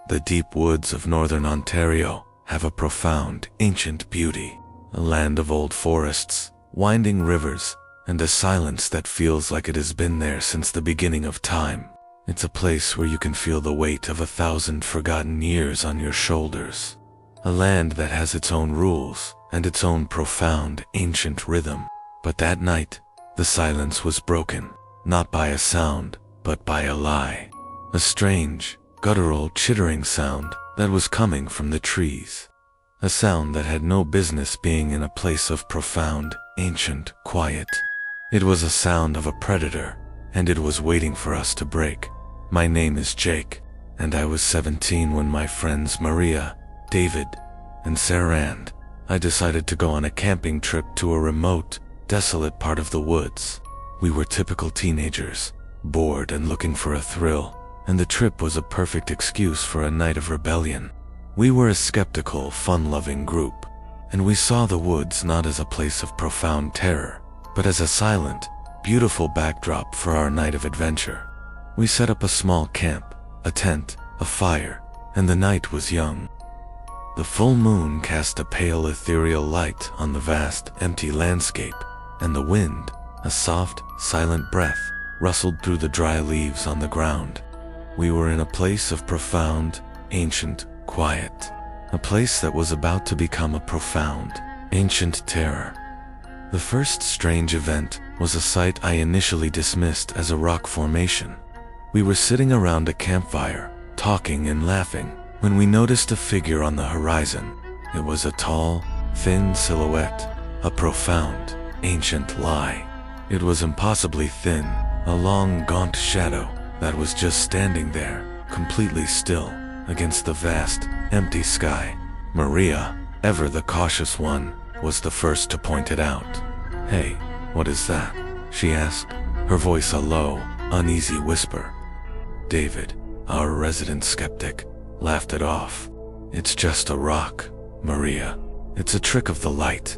The deep woods of northern Ontario have a profound, ancient beauty, a land of old forests, winding rivers, and a silence that feels like it has been there since the beginning of time. It's a place where you can feel the weight of 1,000 forgotten years on your shoulders. A land that has its own rules and its own profound, ancient rhythm. But that night, the silence was broken, not by a sound, but by a lie. A strange, guttural, chittering sound that was coming from the trees. A sound that had no business being in a place of profound, ancient quiet. It was a sound of a predator, and it was waiting for us to break. My name is Jake, and I was 17 when my friends Maria, David, and Sarah and I decided to go on a camping trip to a remote, desolate part of the woods. We were typical teenagers, bored and looking for a thrill, and the trip was a perfect excuse for a night of rebellion. We were a skeptical, fun-loving group, and we saw the woods not as a place of profound terror, but as a silent, beautiful backdrop for our night of adventure. We set up a small camp, a tent, a fire, and the night was young. The full moon cast a pale ethereal light on the vast, empty landscape, and the wind, a soft, silent breath, rustled through the dry leaves on the ground. We were in a place of profound, ancient quiet, a place that was about to become a profound, ancient terror. The first strange event was a sight I initially dismissed as a rock formation. We were sitting around a campfire, talking and laughing, when we noticed a figure on the horizon. It was a tall, thin silhouette, a profound, ancient lie. It was impossibly thin, a long, gaunt shadow that was just standing there, completely still, against the vast, empty sky. Maria, ever the cautious one, was the first to point it out. "Hey, what is that?" she asked, her voice a low, uneasy whisper. David, our resident skeptic, laughed it off. "It's just a rock, Maria. It's a trick of the light."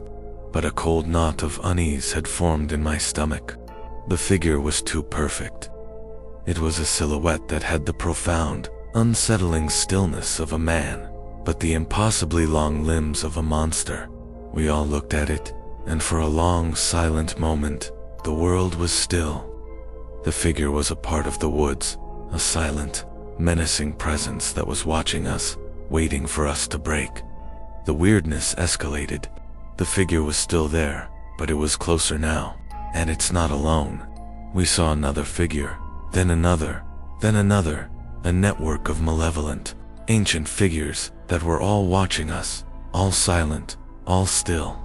But a cold knot of unease had formed in my stomach. The figure was too perfect. It was a silhouette that had the profound, unsettling stillness of a man, but the impossibly long limbs of a monster. We all looked at it, and for a long, silent moment, the world was still. The figure was a part of the woods, a silent, menacing presence that was watching us, waiting for us to break. The weirdness escalated. The figure was still there, but it was closer now, and it's not alone. We saw another figure, then another, a network of malevolent, ancient figures that were all watching us, all silent, all still.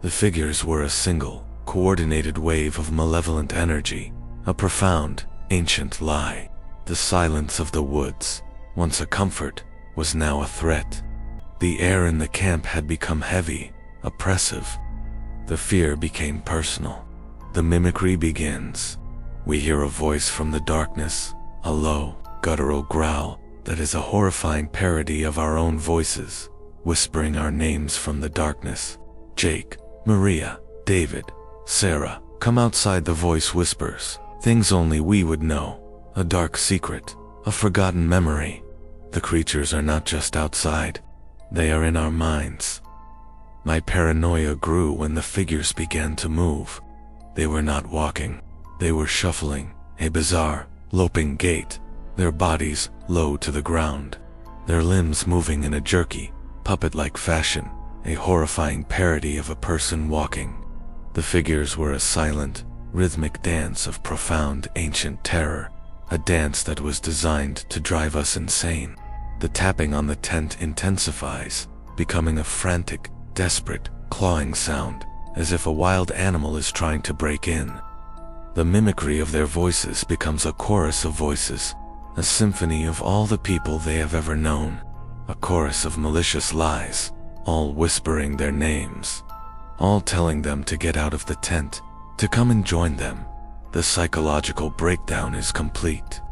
The figures were a single, coordinated wave of malevolent energy, a profound, ancient lie. The silence of the woods, once a comfort, was now a threat. The air in the camp had become heavy, oppressive. The fear became personal. The mimicry begins. We hear a voice from the darkness, a low, guttural growl that is a horrifying parody of our own voices, whispering our names from the darkness. "Jake, Maria, David, Sarah, come outside," the voice whispers. "Things only we would know. A dark secret, a forgotten memory. The creatures are not just outside, they are in our minds." My paranoia grew when the figures began to move. They were not walking, they were shuffling, a bizarre, loping gait, their bodies low to the ground, their limbs moving in a jerky, puppet-like fashion, a horrifying parody of a person walking. The figures were a silent, rhythmic dance of profound, ancient terror, a dance that was designed to drive us insane. The tapping on the tent intensifies, becoming a frantic, desperate, clawing sound, as if a wild animal is trying to break in. The mimicry of their voices becomes a chorus of voices, a symphony of all the people they have ever known, a chorus of malicious lies, all whispering their names, all telling them to get out of the tent, to come and join them. The psychological breakdown is complete.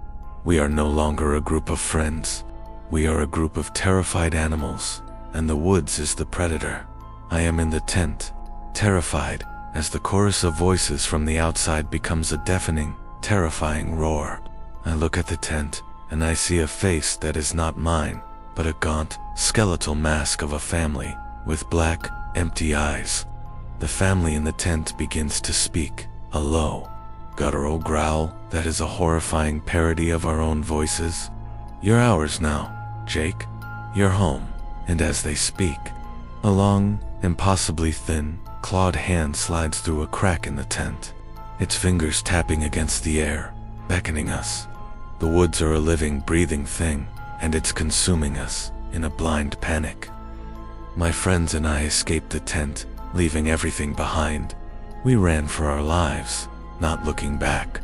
We are no longer a group of friends. We are a group of terrified animals, and the woods is the predator. I am in the tent, terrified, as the chorus of voices from the outside becomes a deafening, terrifying roar. I look at the tent, and I see a face that is not mine, but a gaunt, skeletal mask of a family, with black, empty eyes. The family in the tent begins to speak, a low, guttural growl that is a horrifying parody of our own voices. "You're ours now, Jake. You're home." And as they speak, a long, impossibly thin, clawed hand slides through a crack in the tent, its fingers tapping against the air, beckoning us. The woods are a living, breathing thing, and it's consuming us in a blind panic. My friends and I escaped the tent, leaving everything behind. We ran for our lives, not looking back.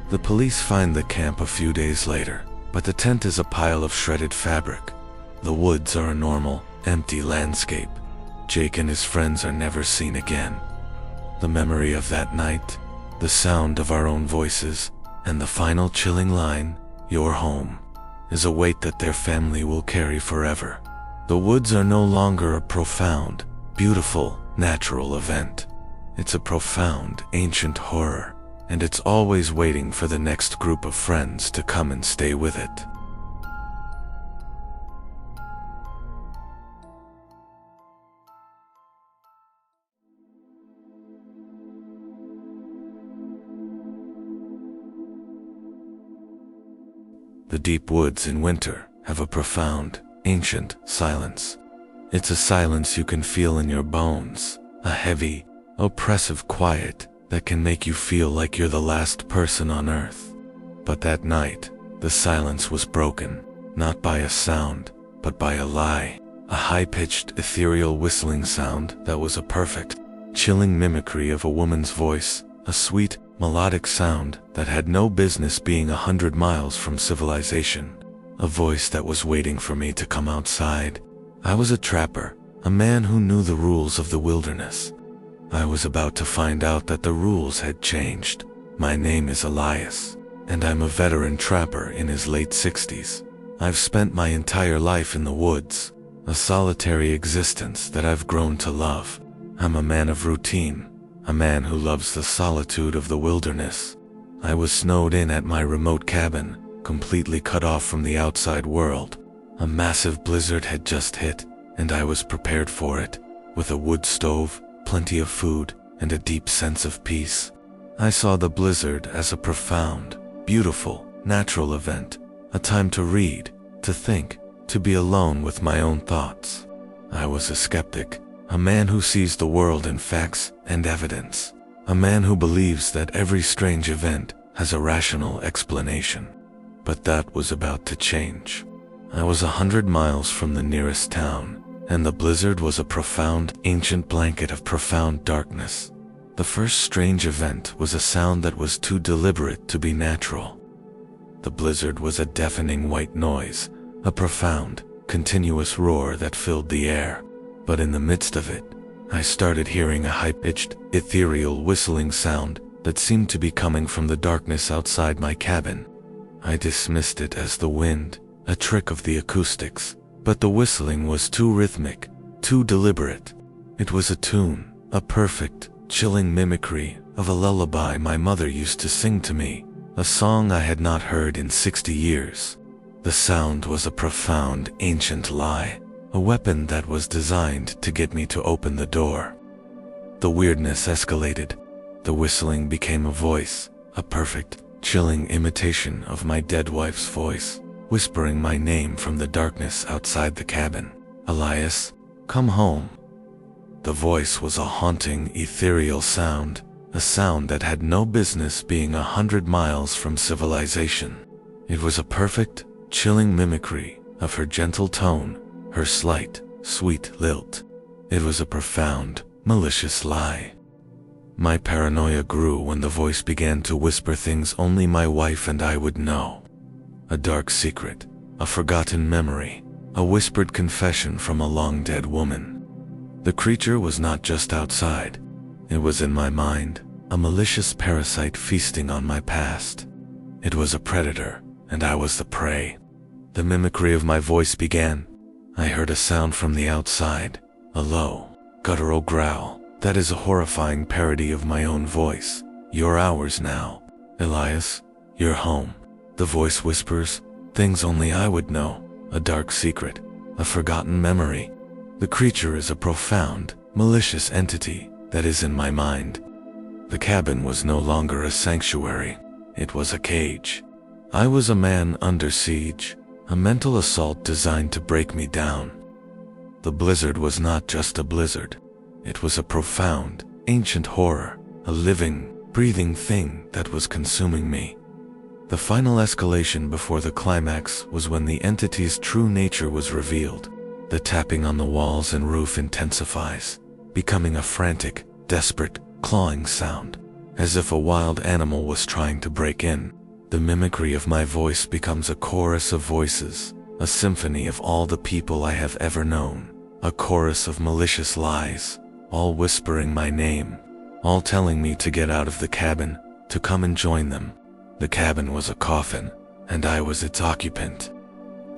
The police find the camp a few days later, but the tent is a pile of shredded fabric. The woods are a normal, empty landscape. Jake and his friends are never seen again. The memory of that night, the sound of our own voices, and the final chilling line, "You're home," is a weight that their family will carry forever. The woods are no longer a profound, beautiful, natural event. It's a profound, ancient horror, and it's always waiting for the next group of friends to come and stay with it. The deep woods in winter have a profound, ancient silence. It's a silence you can feel in your bones, a heavy, oppressive quiet that can make you feel like you're the last person on earth. But that night, the silence was broken, not by a sound, but by a lie, a high-pitched, ethereal whistling sound that was a perfect, chilling mimicry of a woman's voice, a sweet, melodic sound that had no business being 100 miles from civilization, a voice that was waiting for me to come outside. I was a trapper, a man who knew the rules of the wilderness. I was about to find out that the rules had changed. My name is Elias, and I'm a veteran trapper in his late 60s. I've spent my entire life in the woods, a solitary existence that I've grown to love. I'm a man of routine, a man who loves the solitude of the wilderness. I was snowed in at my remote cabin, completely cut off from the outside world. A massive blizzard had just hit, and I was prepared for it, with a wood stove, plenty of food, and a deep sense of peace. I saw the blizzard as a profound, beautiful, natural event, a time to read, to think, to be alone with my own thoughts. I was a skeptic, a man who sees the world in facts and evidence, a man who believes that every strange event has a rational explanation. But that was about to change. I was 100 miles from the nearest town, and the blizzard was a profound, ancient blanket of profound darkness. The first strange event was a sound that was too deliberate to be natural. The blizzard was a deafening white noise, a profound, continuous roar that filled the air. But in the midst of it, I started hearing a high-pitched, ethereal whistling sound that seemed to be coming from the darkness outside my cabin. I dismissed it as the wind, a trick of the acoustics, but the whistling was too rhythmic, too deliberate. It was a tune, a perfect, chilling mimicry of a lullaby my mother used to sing to me, a song I had not heard in 60 years. The sound was a profound, ancient lie, a weapon that was designed to get me to open the door. The weirdness escalated. The whistling became a voice, a perfect, chilling imitation of my dead wife's voice, whispering my name from the darkness outside the cabin. "Elias, come home." The voice was a haunting, ethereal sound, a sound that had no business being 100 miles from civilization. It was a perfect, chilling mimicry of her gentle tone, her slight, sweet lilt. It was a profound, malicious lie. My paranoia grew when the voice began to whisper things only my wife and I would know. A dark secret, a forgotten memory, a whispered confession from a long-dead woman. The creature was not just outside. It was in my mind, a malicious parasite feasting on my past. It was a predator, and I was the prey. The mimicry of my voice began. I heard a sound from the outside, a low, guttural growl that is a horrifying parody of my own voice. "You're ours now, Elias. You're home." The voice whispers, things only I would know, a dark secret, a forgotten memory. The creature is a profound, malicious entity that is in my mind. The cabin was no longer a sanctuary, it was a cage. I was a man under siege, a mental assault designed to break me down. The blizzard was not just a blizzard. It was a profound, ancient horror, a living, breathing thing that was consuming me. The final escalation before the climax was when the entity's true nature was revealed. The tapping on the walls and roof intensifies, becoming a frantic, desperate, clawing sound, as if a wild animal was trying to break in. The mimicry of my voice becomes a chorus of voices, a symphony of all the people I have ever known, a chorus of malicious lies, all whispering my name, all telling me to get out of the cabin, to come and join them. The cabin was a coffin, and I was its occupant.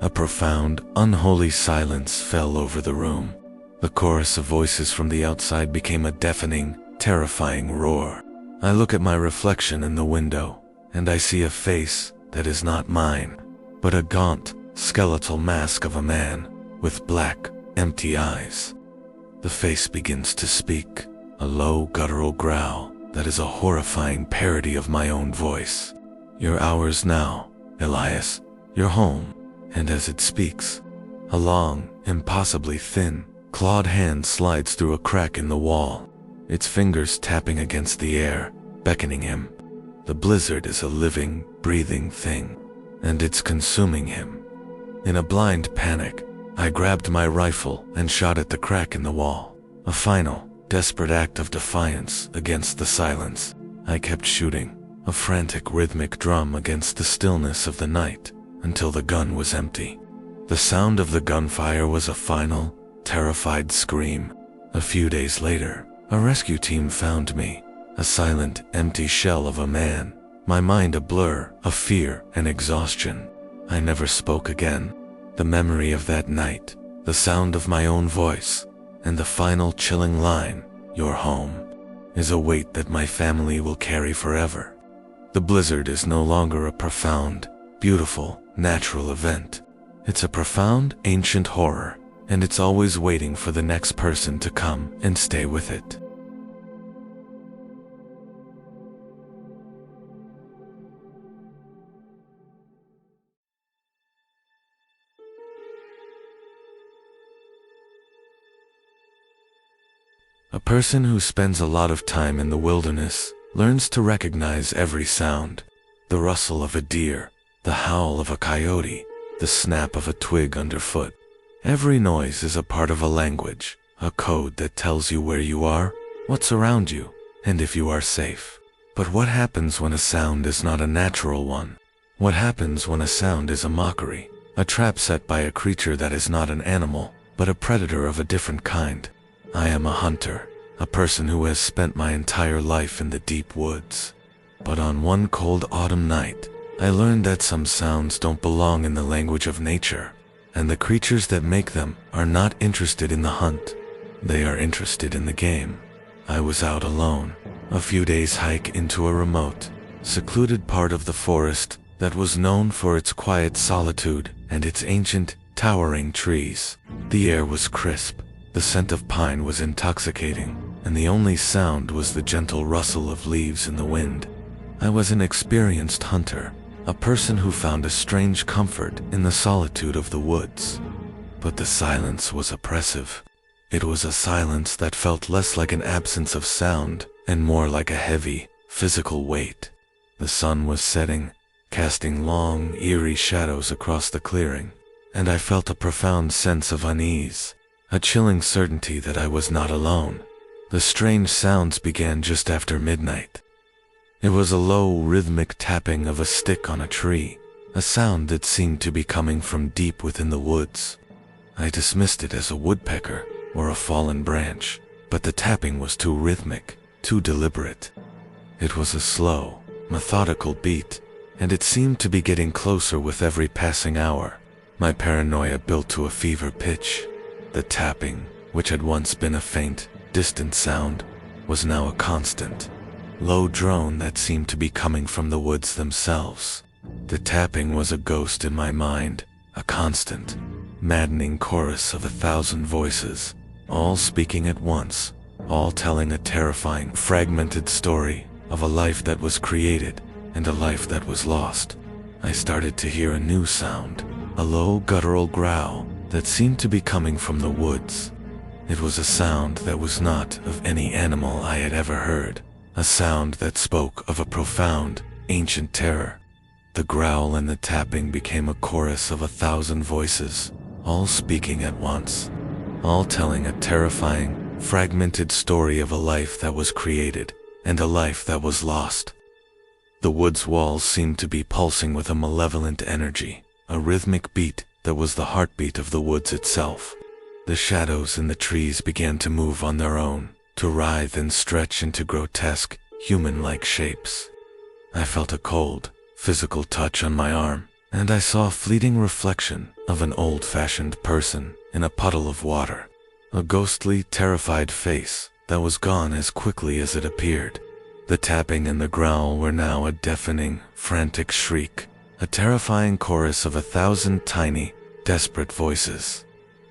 A profound, unholy silence fell over the room. The chorus of voices from the outside became a deafening, terrifying roar. I look at my reflection in the window, and I see a face that is not mine, but a gaunt, skeletal mask of a man with black, empty eyes. The face begins to speak, a low, guttural growl that is a horrifying parody of my own voice. "You're ours now, Elias. You're home." And as it speaks, a long, impossibly thin, clawed hand slides through a crack in the wall, its fingers tapping against the air, beckoning him. The blizzard is a living, breathing thing, and it's consuming him. In a blind panic, I grabbed my rifle and shot at the crack in the wall, a final, desperate act of defiance against the silence. I kept shooting, a frantic rhythmic drum against the stillness of the night, until the gun was empty. The sound of the gunfire was a final, terrified scream. A few days later, a rescue team found me, a silent, empty shell of a man, my mind a blur of fear and exhaustion. I never spoke again. The memory of that night, the sound of my own voice, and the final chilling line, "You're home," is a weight that my family will carry forever. The blizzard is no longer a profound, beautiful, natural event. It's a profound, ancient horror, and it's always waiting for the next person to come and stay with it. A person who spends a lot of time in the wilderness learns to recognize every sound: the rustle of a deer, the howl of a coyote, the snap of a twig underfoot. Every noise is a part of a language, a code that tells you where you are, what's around you, and if you are safe. But what happens when a sound is not a natural one? What happens when a sound is a mockery, a trap set by a creature that is not an animal, but a predator of a different kind? I am a hunter, a person who has spent my entire life in the deep woods. But on one cold autumn night, I learned that some sounds don't belong in the language of nature, and the creatures that make them are not interested in the hunt. They are interested in the game. I was out alone, a few days' hike into a remote, secluded part of the forest that was known for its quiet solitude and its ancient, towering trees. The air was crisp, the scent of pine was intoxicating, and the only sound was the gentle rustle of leaves in the wind. I was an experienced hunter, a person who found a strange comfort in the solitude of the woods. But the silence was oppressive. It was a silence that felt less like an absence of sound and more like a heavy, physical weight. The sun was setting, casting long, eerie shadows across the clearing, and I felt a profound sense of unease, a chilling certainty that I was not alone. The strange sounds began just after midnight. It was a low, rhythmic tapping of a stick on a tree, a sound that seemed to be coming from deep within the woods. I dismissed it as a woodpecker or a fallen branch, but the tapping was too rhythmic, too deliberate. It was a slow, methodical beat, and it seemed to be getting closer with every passing hour. My paranoia built to a fever pitch. The tapping, which had once been a faint, distant sound, was now a constant, low drone that seemed to be coming from the woods themselves. The tapping was a ghost in my mind, a constant, maddening chorus of 1,000 voices, all speaking at once, all telling a terrifying, fragmented story of a life that was created and a life that was lost. I started to hear a new sound, a low guttural growl that seemed to be coming from the woods. It was a sound that was not of any animal I had ever heard, a sound that spoke of a profound, ancient terror. The growl and the tapping became a chorus of 1,000 voices, all speaking at once, all telling a terrifying, fragmented story of a life that was created and a life that was lost. The wood's walls seemed to be pulsing with a malevolent energy, a rhythmic beat that was the heartbeat of the woods itself. The shadows in the trees began to move on their own, to writhe and stretch into grotesque, human-like shapes. I felt a cold, physical touch on my arm, and I saw a fleeting reflection of an old-fashioned person in a puddle of water, a ghostly, terrified face that was gone as quickly as it appeared. The tapping and the growl were now a deafening, frantic shriek, a terrifying chorus of 1,000 tiny, desperate voices.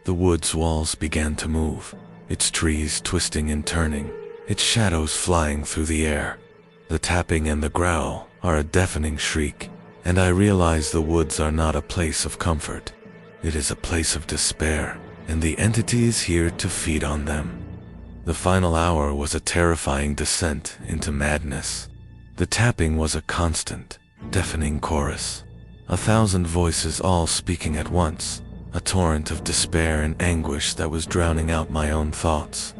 The wood's walls began to move, its trees twisting and turning, its shadows flying through the air. The tapping and the growl are a deafening shriek, and I realize the woods are not a place of comfort. It is a place of despair, and the entity is here to feed on them. The final hour was a terrifying descent into madness. The tapping was a constant, deafening chorus, 1,000 voices all speaking at once, a torrent of despair and anguish that was drowning out my own thoughts.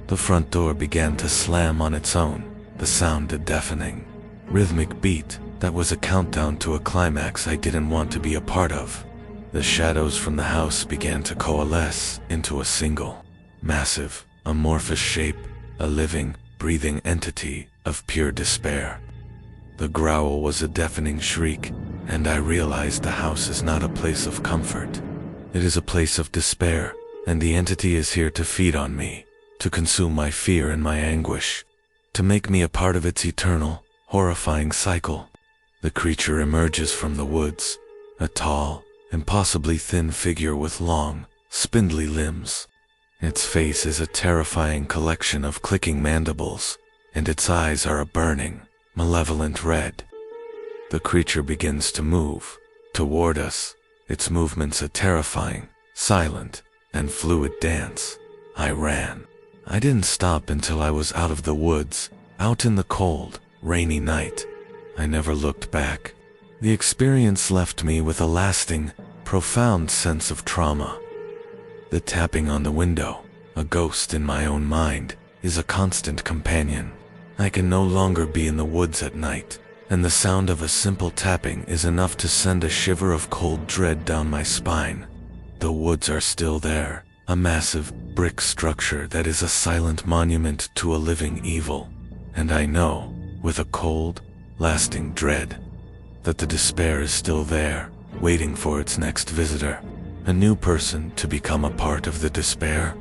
The front door began to slam on its own, the sound a deafening, rhythmic beat that was a countdown to a climax I didn't want to be a part of. The shadows from the house began to coalesce into a single, massive, amorphous shape, a living, breathing entity of pure despair. The growl was a deafening shriek, and I realized the house is not a place of comfort. It is a place of despair, and the entity is here to feed on me, to consume my fear and my anguish, to make me a part of its eternal, horrifying cycle. The creature emerges from the woods, a tall, impossibly thin figure with long, spindly limbs. Its face is a terrifying collection of clicking mandibles, and its eyes are a burning, malevolent red. The creature begins to move toward us, its movements a terrifying, silent, and fluid dance. I ran. I didn't stop until I was out of the woods, out in the cold, rainy night. I never looked back. The experience left me with a lasting, profound sense of trauma. The tapping on the window, a ghost in my own mind, is a constant companion. I can no longer be in the woods at night, and the sound of a simple tapping is enough to send a shiver of cold dread down my spine. The woods are still there, a massive, brick structure that is a silent monument to a living evil, and I know, with a cold, lasting dread, that the despair is still there, waiting for its next visitor, a new person to become a part of the despair.